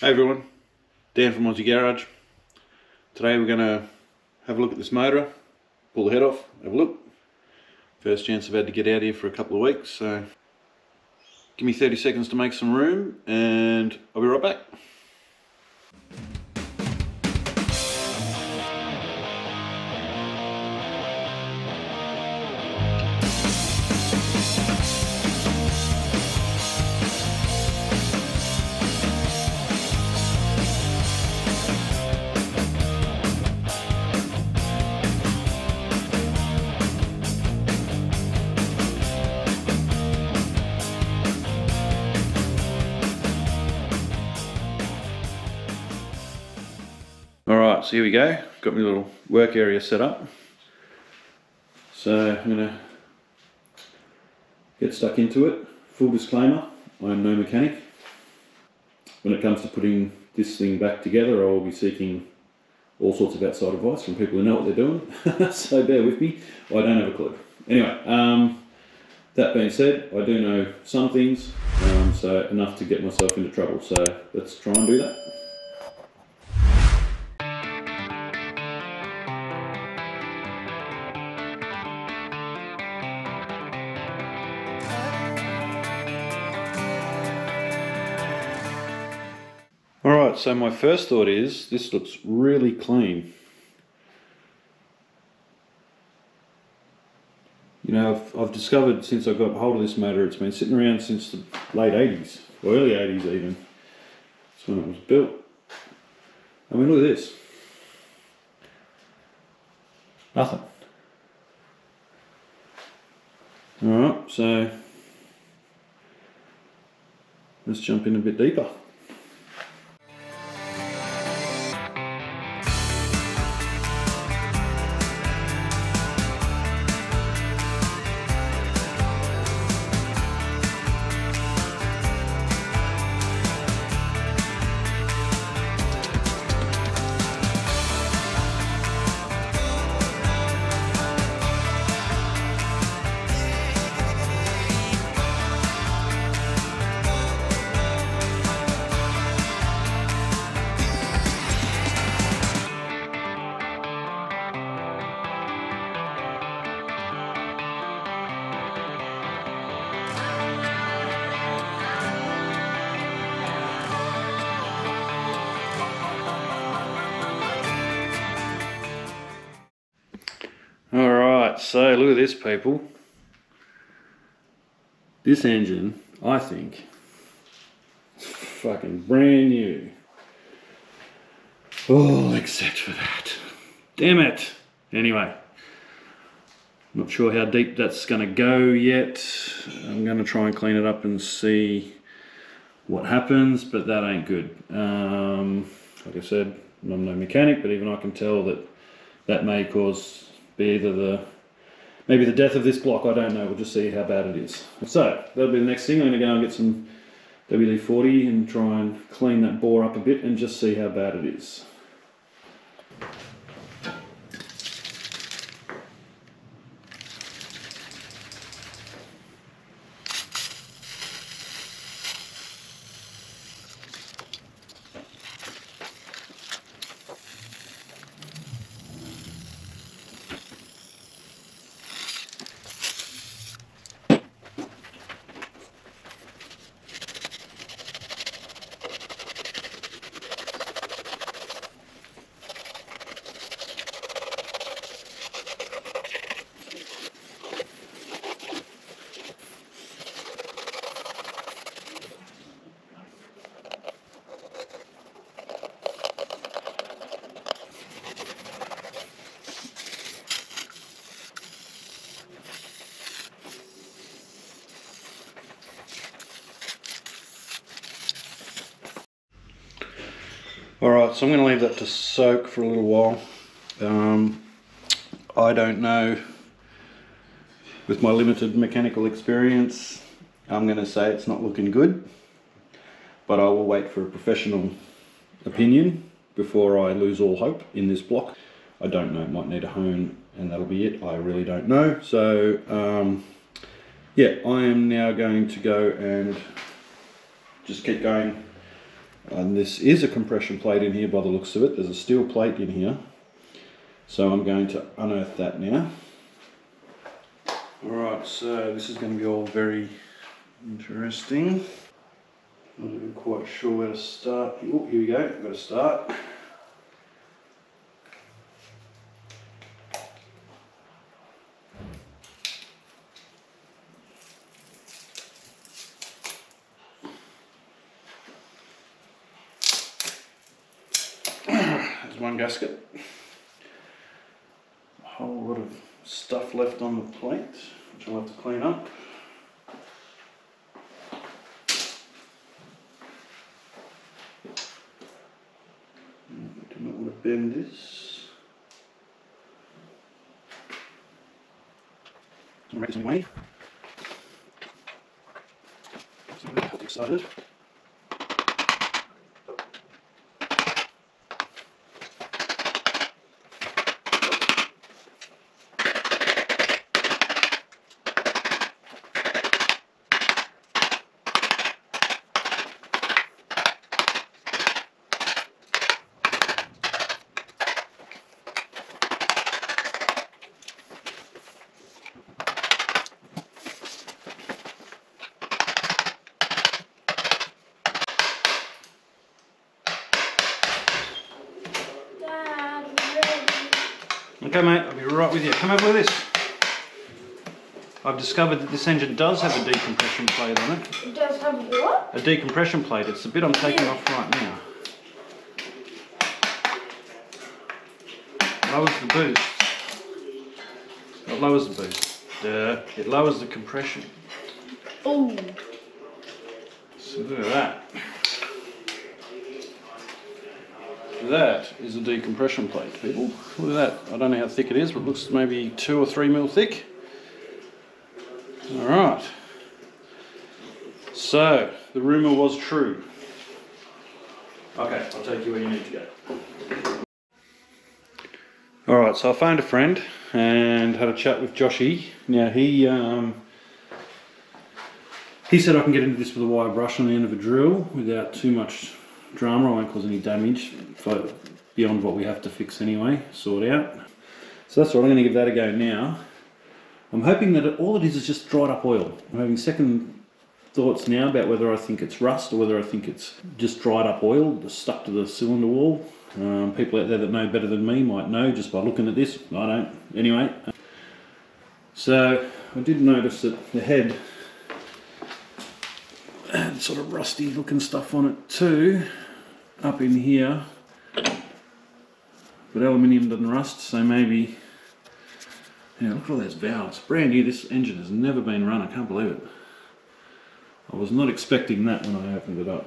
Hey everyone, Dan from Aussie Garage. Today we're going to have a look at this motor, pull the head off, have a look. First chance I've had to get out here for a couple of weeks, so give me 30 seconds to make some room and I'll be right back. Alright, so here we go. Got my little work area set up. So I'm going to get stuck into it. Full disclaimer, I am no mechanic. When it comes to putting this thing back together, I will be seeking all sorts of outside advice from people who know what they're doing. So bear with me, I don't have a clue. Anyway, that being said, I do know some things, so enough to get myself into trouble. So let's try and do that. Alright, so my first thought is, this looks really clean. You know, I've discovered since I got hold of this motor, it's been sitting around since the late 80s, or early 80s even. That's when it was built. I mean, look at this. Nothing. Alright, so let's jump in a bit deeper. Alright, so look at this, people. This engine, I think, is fucking brand new. Oh, except for that. Damn it! Anyway, not sure how deep that's going to go yet. I'm going to try and clean it up and see what happens, but that ain't good. Like I said, I'm no mechanic, but even I can tell that that may be either maybe the death of this block, I don't know. We'll just see how bad it is. So that'll be the next thing. I'm going to go and get some WD-40 and try and clean that bore up a bit and just see how bad it is. Alright, so I'm going to leave that to soak for a little while. I don't know, with my limited mechanical experience, I'm going to say it's not looking good, but I will wait for a professional opinion before I lose all hope in this block. I don't know, it might need a hone and that'll be it. I really don't know. So yeah, I am now going to go and just keep going And this is a compression plate in here by the looks of it. There's a steel plate in here. So I'm going to unearth that now. Alright, so this is going to be all very interesting. I'm not even quite sure where to start. Oh, here we go, I've got to start. There's one gasket. A whole lot of stuff left on the plate, which I'll have to clean up. I do not want to bend this. I'll make this anyway. So I'm excited. Okay mate, I'll be right with you. Come over with this. I've discovered that this engine does have a decompression plate on it. It does have what? A decompression plate. It's the bit I'm taking off right now. Lowers the boost. It lowers the boost. It lowers the compression. Oh. So look at that. That is a decompression plate, people. Look at that. I don't know how thick it is, but it looks maybe 2 or 3 mil thick. Alright. So, the rumour was true. Okay, I'll take you where you need to go. Alright, so I phoned a friend and had a chat with Joshy. Now he said I can get into this with a wire brush on the end of a drill without too much drama. I won't cause any damage beyond what we have to fix anyway, sort out. So that's what I'm going to give that a go now. I'm hoping that all it is just dried up oil. I'm having second thoughts now about whether I think it's rust or whether I think it's just dried up oil just stuck to the cylinder wall. People out there that know better than me might know just by looking at this. I don't. Anyway, so I did notice that the head had sort of rusty looking stuff on it too, up in here. But aluminium doesn't rust, so maybe... Yeah, look at all those valves. Brand new, this engine has never been run, I can't believe it. I was not expecting that when I opened it up.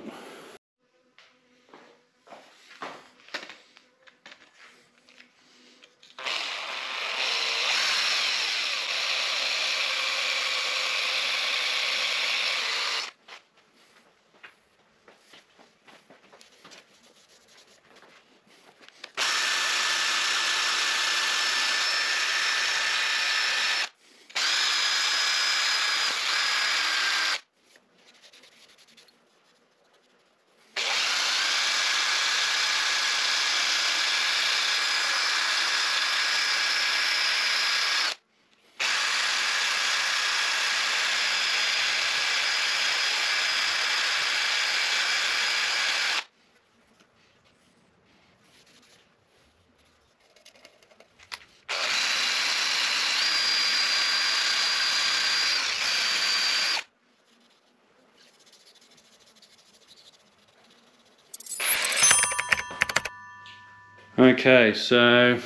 Okay, so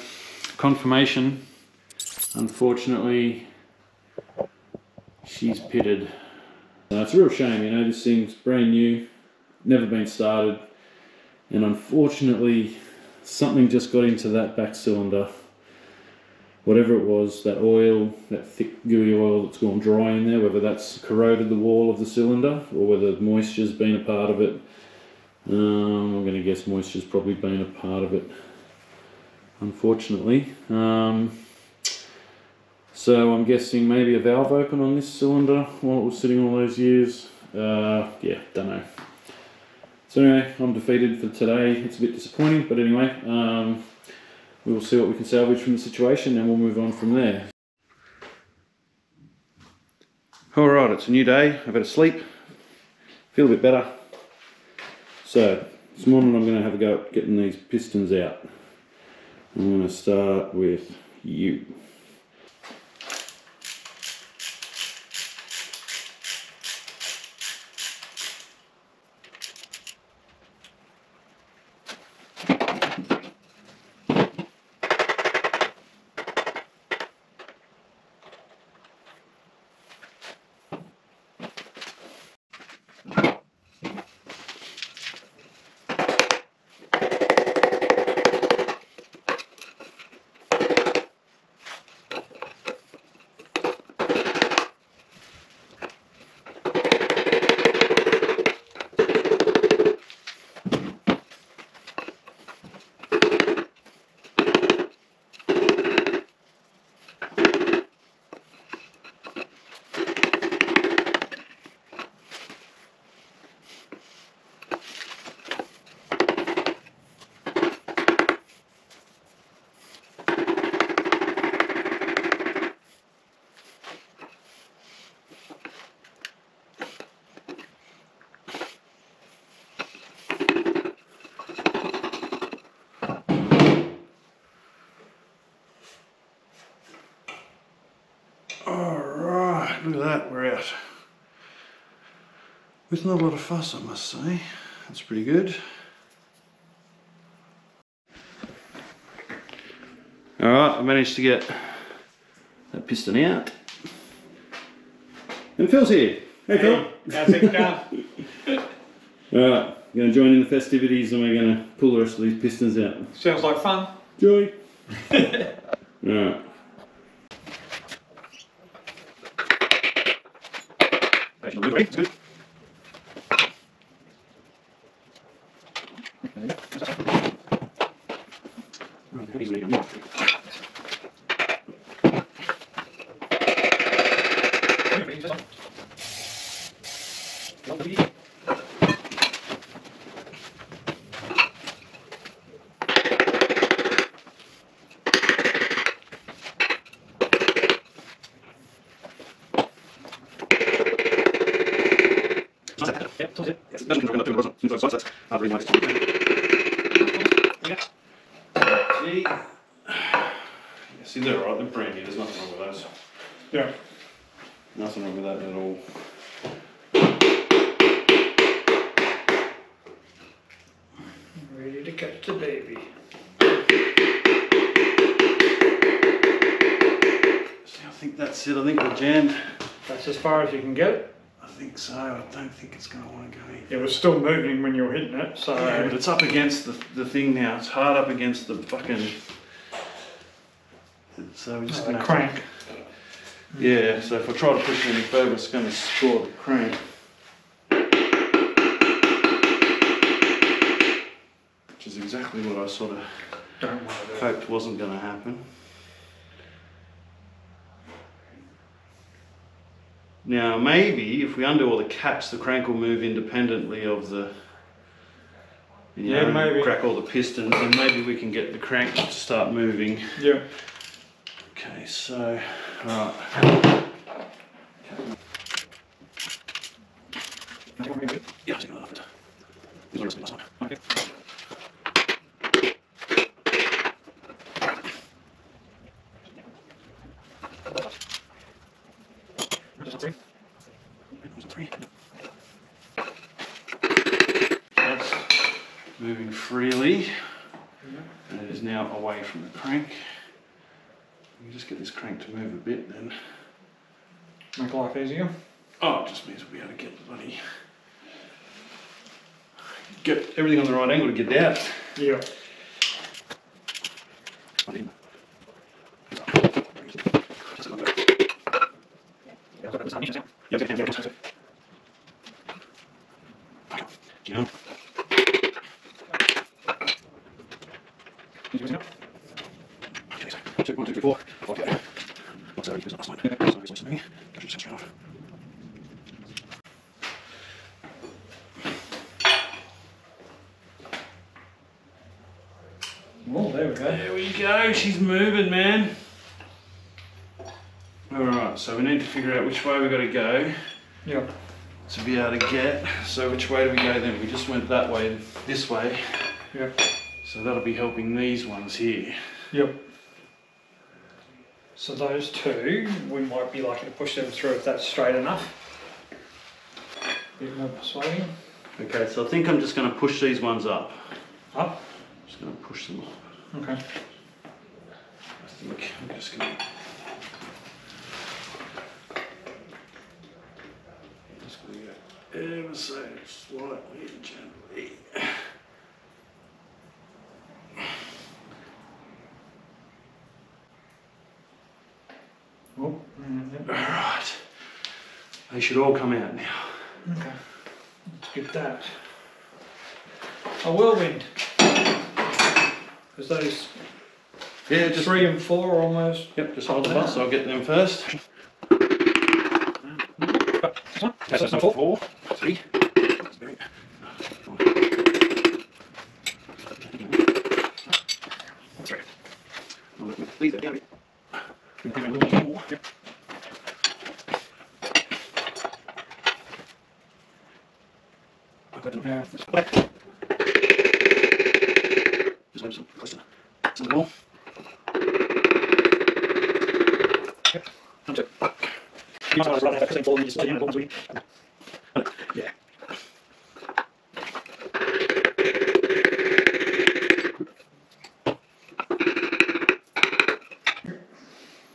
confirmation. Unfortunately, she's pitted. It's a real shame, you know, this thing's brand new, never been started, and unfortunately something just got into that back cylinder. Whatever it was, that oil, that thick gooey oil that's gone dry in there, whether that's corroded the wall of the cylinder or whether moisture's been a part of it. I'm going to guess moisture's probably been a part of it, unfortunately. So I'm guessing maybe a valve open on this cylinder while it was sitting all those years. Yeah, don't know. So anyway, I'm defeated for today. It's a bit disappointing, but anyway, we'll see what we can salvage from the situation and we'll move on from there. Alright, it's a new day. I've had a sleep. Feel a bit better. So, this morning I'm going to have a go at getting these pistons out. I'm going to start with you. Alright, look at that, we're out. With not a lot of fuss, I must say. That's pretty good. Alright, I managed to get that piston out. And Phil's here. Hey Phil. How's it going? Alright, we're going to join in the festivities and we're going to pull the rest of these pistons out. Sounds like fun. Joy. Alright. It's good. See, they're alright, they're brand new, there's nothing wrong with those. Yeah. Nothing wrong with that at all. Ready to catch the baby. See, I think that's it, I think we're jammed. That's as far as you can get it. I think so, I don't think it's going to want to go in. It was still moving when you were hitting it, so... Yeah, but it's up against the thing now, it's hard up against the fucking... So we're just going to crank. Yeah, so if I try to push it any further, it's going to score the crank. Which is exactly what I sort of hoped wasn't going to happen. Now maybe if we undo all the caps, the crank will move independently of the... You know, maybe. Crack all the pistons and maybe we can get the crank to start moving. Yeah. Okay, so, alright. Yeah, I'll take it after. These are last one. Okay. That's moving freely, and it is now away from the crank. You just get this crank to move a bit, then. Make life easier. Oh, it just means we'll be able to get the bloody. Get everything on the right angle to get it out. Yeah. Check 1, 2, 3, 4. Okay. What's that? It's not last line. Sorry, it's listening. Just straight off. Oh, there we go. There we go, she's moving, man. Alright, so we need to figure out which way we've got to go Yep. to be able to get. So which way do we go then? We just went that way, this way. Yep. So that'll be helping these ones here. Yep. So those two, we might be lucky to push them through if that's straight enough. Bit more persuading. Okay, so I think I'm just going to push these ones up. Up. Just going to push them up. Okay. I think I'm just going to... Ever so slightly and gently. Oh, Alright. They should all come out now. okay. Let's get that. A whirlwind. Because those Yeah, just 3 and 4 are almost. Yep, just hold the bus, I'll get them first. That's number 4, 3. Please, down. Yeah. Just maybe some closer. Some more. Yeah.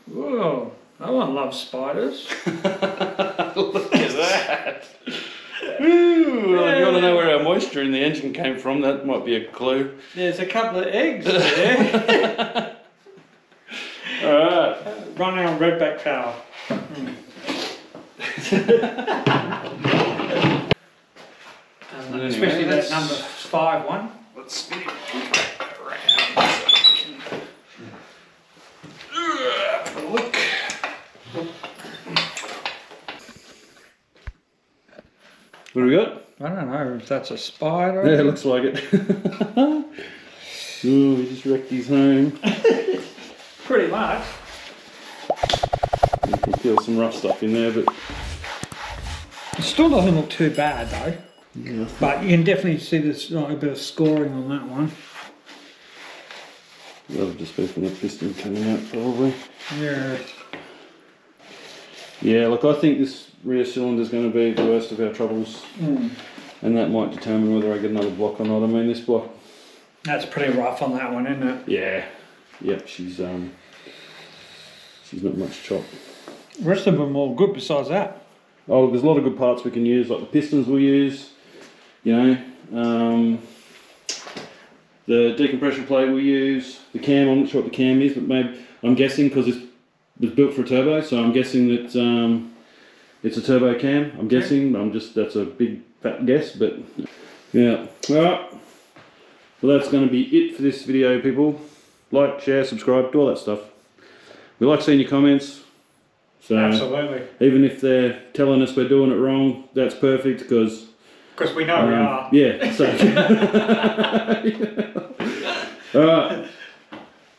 Whoa, that one loves spiders. Look at that. Ooh, well, if you want to know where our moisture in the engine came from, that might be a clue. There's a couple of eggs there. Alright. Run our redback power. Anyway, Especially that let's- number 5 one. Let's spin it around. Have a look. What do we got? I don't know if that's a spider. Yeah, it looks like it. Ooh, he just wrecked his home. Pretty much. You can feel some rough stuff in there, but It still doesn't look too bad though. yeah. But you can definitely see there's like a bit of scoring on that one. That'll just be from the piston coming out, probably. Yeah. Yeah, look, I think this rear cylinder is going to be the worst of our troubles, and that might determine whether I get another block or not. I mean, this block. That's pretty rough on that one, isn't it? Yeah. Yep. She's not much chop. The rest of them all good besides that. Oh, there's a lot of good parts we can use, like the pistons we'll use. You know, the decompression plate we'll use. The cam, I'm not sure what the cam is, but maybe I'm guessing because it was built for a turbo, so I'm guessing that it's a turbo cam. I'm guessing. That's a big fat guess, but yeah. All right. Well, that's going to be it for this video, people. Like, share, subscribe, do all that stuff. We like seeing your comments. So Absolutely. even if they're telling us we're doing it wrong, that's perfect because Because we know we are. yeah. So all right.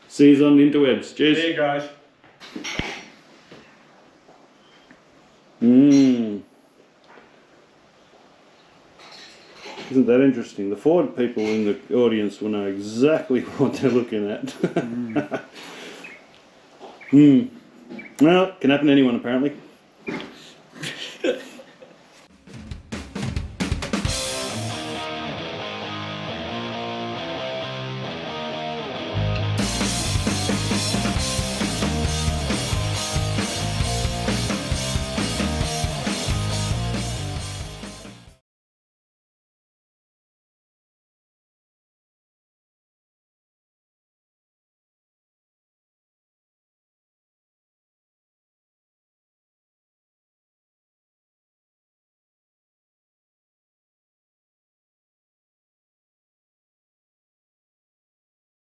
See you on the interwebs. Cheers. There you guys. Isn't that interesting? The Ford people in the audience will know exactly what they're looking at. Well, can happen to anyone apparently.